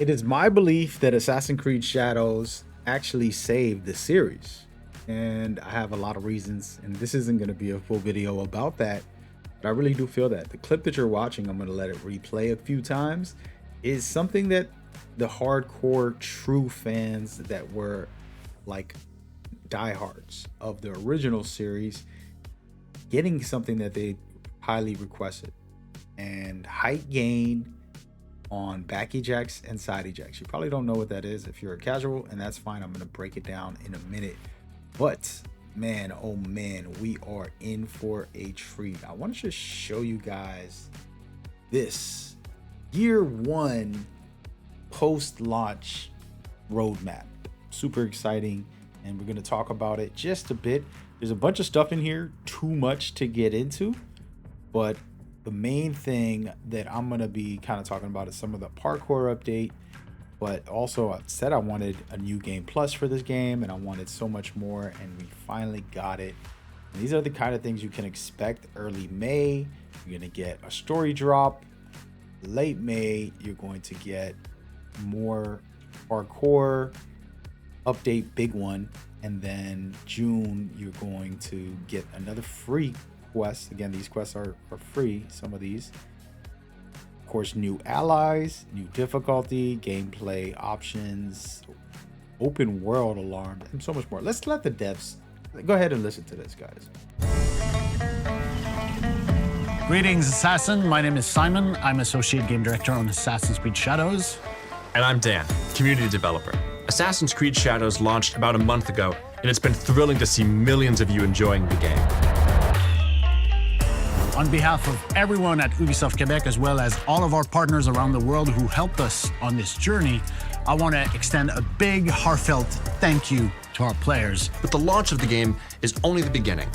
It is my belief that Assassin's Creed Shadows actually saved the series. And I have a lot of reasons, and this isn't going to be a full video about that, but I really do feel that. The clip that you're watching, I'm going to let it replay a few times, is something that the hardcore true fans that were like diehards of the original series getting something that they highly requested. And height gain on back ejects and side ejects. You probably don't know what that is if you're a casual, and that's fine. I'm going to break it down in a minute. But man, oh man, we are in for a treat. I want to just show you guys this year one post-launch roadmap. Super exciting, and we're going to talk about it just a bit. There's a bunch of stuff in here, too much to get into, but the main thing that I'm going to be kind of talking about is some of the parkour update, but also I said I wanted a new game plus for this game, and I wanted so much more, and we finally got it. And these are the kind of things you can expect early May. You're going to get a story drop. Late May, you're going to get more parkour update, big one. And then June, you're going to get another free quest. Again, these quests are free, some of these. Of course, new allies, new difficulty, gameplay options, open world alarm, and so much more. Let's let the devs go ahead and listen to this, guys. Greetings, Assassin. My name is Simon. I'm Associate Game Director on Assassin's Creed Shadows. And I'm Dan, Community Developer. Assassin's Creed Shadows launched about a month ago, and it's been thrilling to see millions of you enjoying the game. On behalf of everyone at Ubisoft Quebec, as well as all of our partners around the world who helped us on this journey, I want to extend a big, heartfelt thank you to our players. But the launch of the game is only the beginning.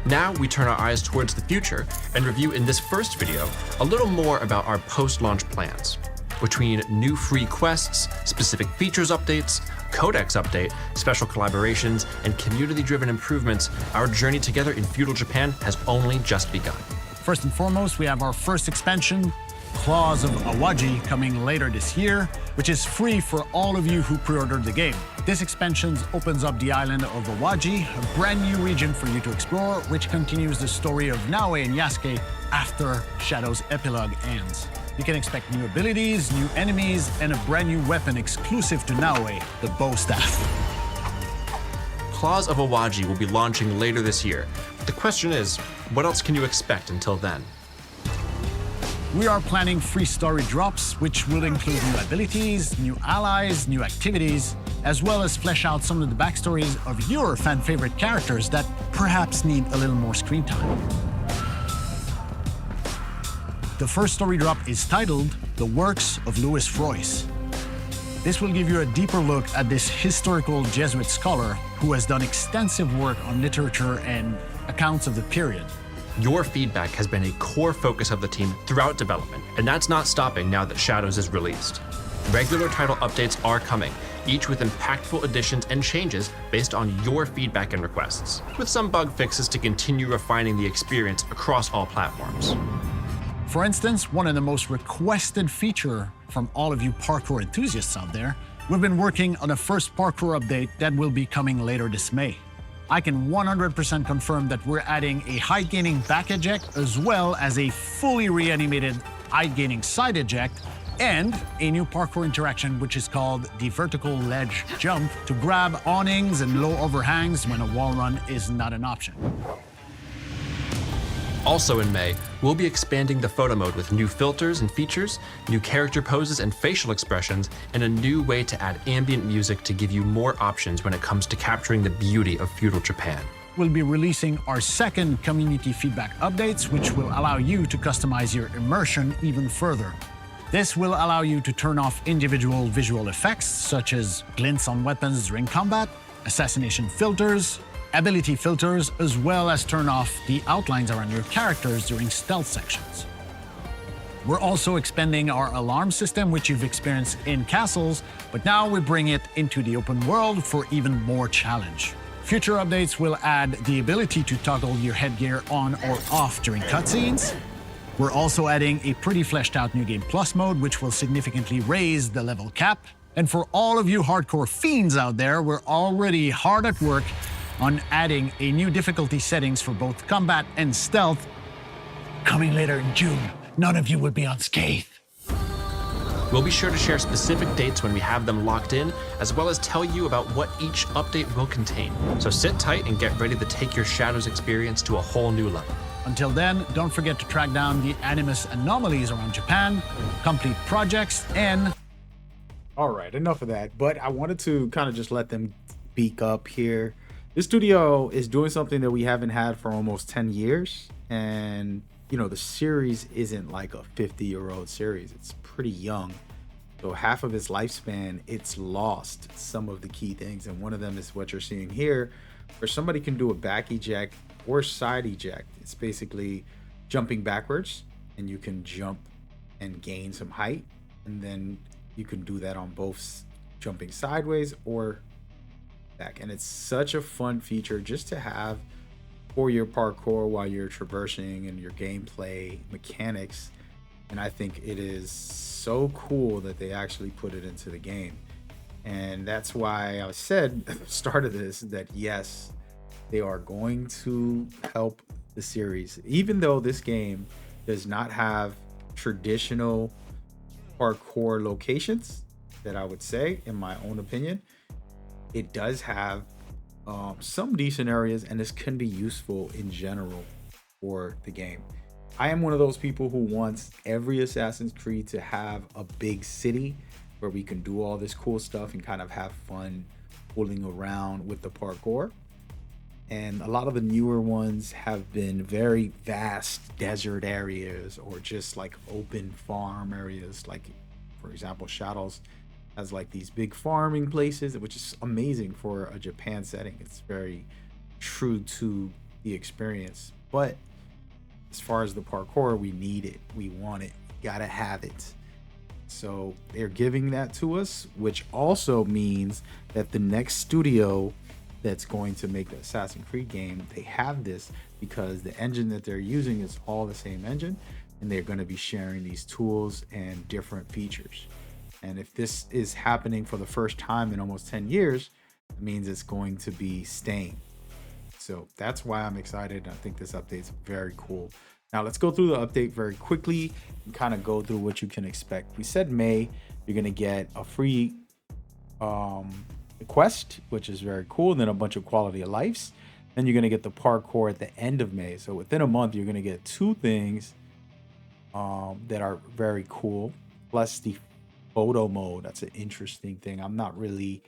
Now we turn our eyes towards the future and review in this first video a little more about our post-launch plans. Between new free quests, specific features updates, codex update, special collaborations, and community-driven improvements, our journey together in feudal Japan has only just begun. First and foremost, we have our first expansion, Claws of Awaji, coming later this year, which is free for all of you who pre-ordered the game. This expansion opens up the island of Awaji, a brand new region for you to explore, which continues the story of NAOE and YASUKE after Shadow's epilogue ends. You can expect new abilities, new enemies, and a brand new weapon exclusive to NAOE, the bow staff. Claws of Awaji will be launching later this year. But the question is, what else can you expect until then? We are planning free story drops, which will include new abilities, new allies, new activities, as well as flesh out some of the backstories of your fan-favorite characters that perhaps need a little more screen time. The first story drop is titled The Works of Louis Froisse. This will give you a deeper look at this historical Jesuit scholar who has done extensive work on literature and accounts of the period. Your feedback has been a core focus of the team throughout development, and that's not stopping now that Shadows is released. Regular title updates are coming, each with impactful additions and changes based on your feedback and requests, with some bug fixes to continue refining the experience across all platforms. For instance, one of the most requested feature from all of you parkour enthusiasts out there, we've been working on a first parkour update that will be coming later this May. I can 100% confirm that we're adding a height-gaining back eject as well as a fully reanimated height-gaining side eject and a new parkour interaction which is called the vertical ledge jump to grab awnings and low overhangs when a wall run is not an option. Also in May, we'll be expanding the photo mode with new filters and features, new character poses and facial expressions, and a new way to add ambient music to give you more options when it comes to capturing the beauty of feudal Japan. We'll be releasing our second community feedback updates, which will allow you to customize your immersion even further. This will allow you to turn off individual visual effects, such as glints on weapons during combat, assassination filters, ability filters, as well as turn off the outlines around your characters during stealth sections. We're also expanding our alarm system, which you've experienced in castles, but now we bring it into the open world for even more challenge. Future updates will add the ability to toggle your headgear on or off during cutscenes, We're also adding a pretty fleshed out New Game Plus mode, which will significantly raise the level cap. And for all of you hardcore fiends out there, we're already hard at work on adding a new difficulty settings for both combat and stealth. Coming later in June, none of you will be unscathed. We'll be sure to share specific dates when we have them locked in, as well as tell you about what each update will contain. So sit tight and get ready to take your Shadows experience to a whole new level. Until then, don't forget to track down the animus anomalies around Japan, complete projects, and... All right, enough of that. But I wanted to kind of just let them speak up here. This studio is doing something that we haven't had for almost 10 years. And, you know, the series isn't like a 50-year-old series. It's pretty young. So half of its lifespan, it's lost some of the key things. And one of them is what you're seeing here, where somebody can do a back eject or side eject. It's basically jumping backwards, and you can jump and gain some height. And then you can do that on both jumping sideways or back. And it's such a fun feature just to have for your parkour while you're traversing and your gameplay mechanics. And I think it is so cool that they actually put it into the game. And that's why I said at the start of this that yes, they are going to help the series. Even though this game does not have traditional parkour locations, that I would say, in my own opinion, it does have some decent areas, and this can be useful in general for the game. I am one of those people who wants every Assassin's Creed to have a big city where we can do all this cool stuff and kind of have fun fooling around with the parkour. And a lot of the newer ones have been very vast desert areas or just like open farm areas. Like, for example, Shadows has like these big farming places, which is amazing for a Japan setting. It's very true to the experience. But as far as the parkour, we need it. We want it. We gotta have it. So they're giving that to us, which also means that the next studio that's going to make the Assassin's Creed game, they have this because the engine that they're using is all the same engine, and they're going to be sharing these tools and different features. And if this is happening for the first time in almost 10 years, it means it's going to be staying. So that's why I'm excited. I think this update's very cool. Now let's go through the update very quickly and kind of go through what you can expect. We said May, you're going to get a free quest, which is very cool, and then a bunch of quality of lives. Then you're going to get the parkour at the end of May. So within a month, you're going to get two things that are very cool, plus the photo mode. That's an interesting thing. I'm not really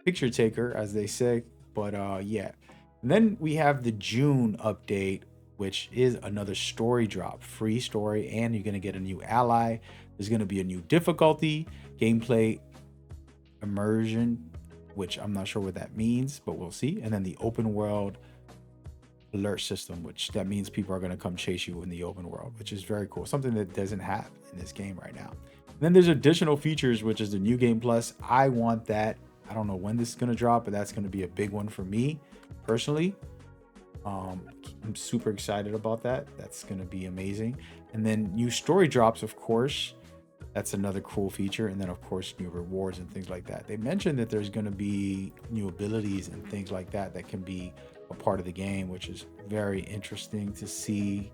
a picture taker, as they say, but yeah. And then we have the June update, which is another story drop, free story, and you're going to get a new ally. There's going to be a new difficulty, gameplay immersion, which I'm not sure what that means, but we'll see. And then the open world alert system, which that means people are going to come chase you in the open world, which is very cool. Something that doesn't have in this game right now. And then there's additional features, which is the New Game Plus. I want that. I don't know when this is going to drop, but that's going to be a big one for me personally. I'm super excited about that. That's going to be amazing. And then new story drops, of course. That's another cool feature. And then, of course, new rewards and things like that. They mentioned that there's going to be new abilities and things like that that can be a part of the game, which is very interesting to see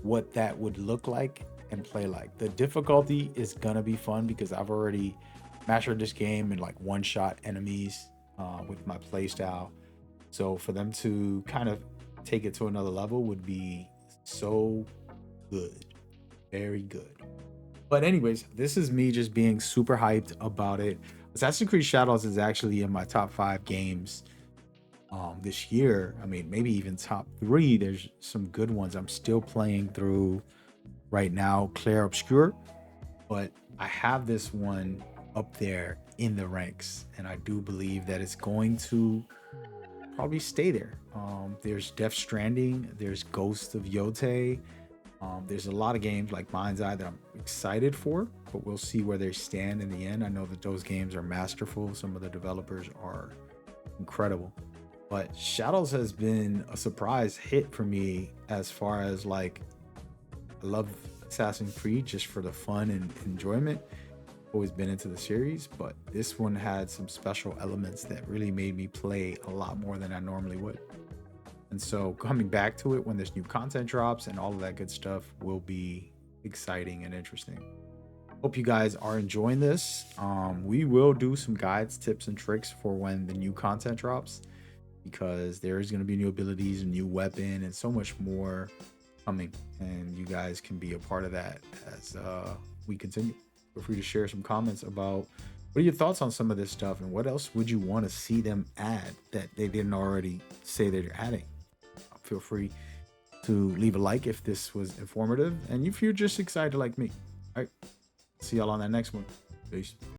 what that would look like and play like. The difficulty is going to be fun because I've already mastered this game in like one-shot enemies with my playstyle. So for them to kind of take it to another level would be so good. Very good. But anyways, this is me just being super hyped about it. Assassin's Creed Shadows is actually in my top 5 games this year. I mean, maybe even top 3. There's some good ones I'm still playing through right now, Clair Obscur. But I have this one up there in the ranks, and I do believe that it's going to probably stay there. There's Death Stranding, there's Ghost of Yotei. There's a lot of games like Mind's Eye that I'm excited for, but we'll see where they stand in the end. I know that those games are masterful. Some of the developers are incredible. But Shadows has been a surprise hit for me as far as like, I love Assassin's Creed just for the fun and enjoyment. Always been into the series, but this one had some special elements that really made me play a lot more than I normally would. And so coming back to it when this new content drops and all of that good stuff will be exciting and interesting. Hope you guys are enjoying this. We will do some guides, tips, and tricks for when the new content drops, because there is going to be new abilities, a new weapon, and so much more coming. And you guys can be a part of that as we continue. Feel free to share some comments about what are your thoughts on some of this stuff, and what else would you want to see them add that they didn't already say they're adding. Feel free to leave a like if this was informative, and if you're just excited like me. All right, see y'all on that next one. Peace.